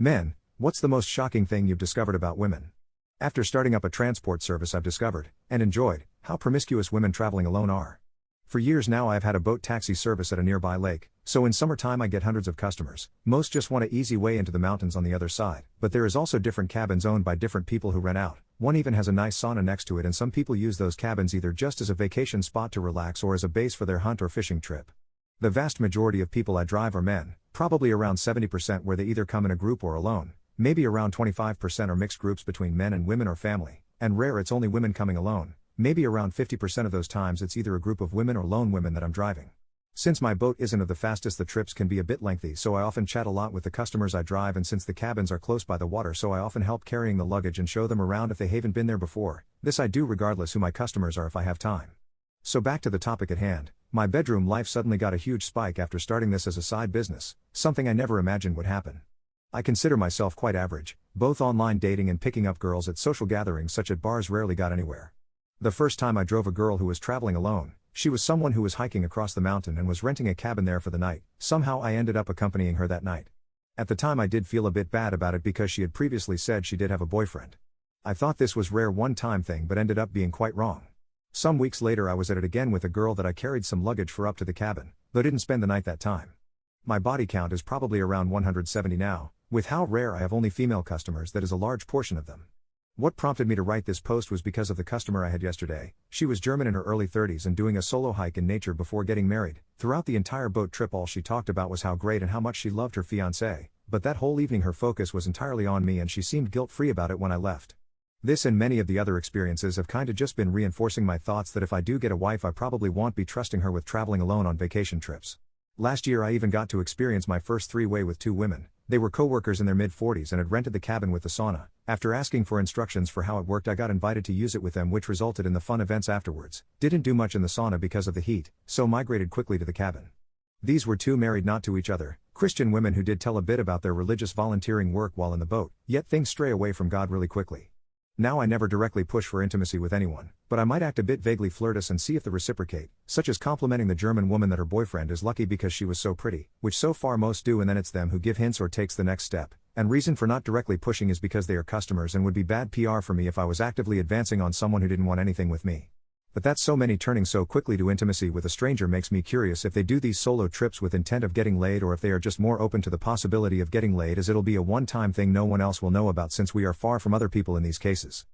Men, what's the most shocking thing you've discovered about women? After starting up a transport service, I've discovered, and enjoyed, how promiscuous women traveling alone are. For years now I've had a boat taxi service at a nearby lake, so in summertime I get hundreds of customers. Most just want an easy way into the mountains on the other side, but there is also different cabins owned by different people who rent out. One even has a nice sauna next to it, and some people use those cabins either just as a vacation spot to relax or as a base for their hunt or fishing trip. The vast majority of people I drive are men, probably around 70%, where they either come in a group or alone. Maybe around 25% are mixed groups between men and women or family, and rare it's only women coming alone. Maybe around 50% of those times it's either a group of women or lone women that I'm driving. Since my boat isn't of the fastest, the trips can be a bit lengthy, so I often chat a lot with the customers I drive, and since the cabins are close by the water, so I often help carrying the luggage and show them around if they haven't been there before. This I do regardless who my customers are if I have time. So back to the topic at hand, my bedroom life suddenly got a huge spike after starting this as a side business, something I never imagined would happen. I consider myself quite average, both online dating and picking up girls at social gatherings such as bars rarely got anywhere. The first time I drove a girl who was traveling alone, she was someone who was hiking across the mountain and was renting a cabin there for the night. Somehow I ended up accompanying her that night. At the time I did feel a bit bad about it because she had previously said she did have a boyfriend. I thought this was rare one-time thing, but ended up being quite wrong. Some weeks later I was at it again with a girl that I carried some luggage for up to the cabin, though didn't spend the night that time. My body count is probably around 170 now. With how rare I have only female customers, that is a large portion of them. What prompted me to write this post was because of the customer I had yesterday. She was German in her early 30s and doing a solo hike in nature before getting married. Throughout the entire boat trip all she talked about was how great and how much she loved her fiancé, but that whole evening her focus was entirely on me and she seemed guilt-free about it when I left. This and many of the other experiences have kinda just been reinforcing my thoughts that if I do get a wife I probably won't be trusting her with traveling alone on vacation trips. Last year I even got to experience my first three-way with two women. They were co-workers in their mid-40s and had rented the cabin with the sauna. After asking for instructions for how it worked I got invited to use it with them, which resulted in the fun events afterwards. Didn't do much in the sauna because of the heat, so migrated quickly to the cabin. These were two married not to each other, Christian women who did tell a bit about their religious volunteering work while in the boat, yet things stray away from God really quickly. Now I never directly push for intimacy with anyone, but I might act a bit vaguely flirtatious and see if they reciprocate, such as complimenting the German woman that her boyfriend is lucky because she was so pretty, which so far most do, and then it's them who give hints or takes the next step. And reason for not directly pushing is because they are customers and would be bad PR for me if I was actively advancing on someone who didn't want anything with me. But that's so many turning so quickly to intimacy with a stranger makes me curious if they do these solo trips with intent of getting laid, or if they are just more open to the possibility of getting laid, as it'll be a one-time thing no one else will know about since we are far from other people in these cases.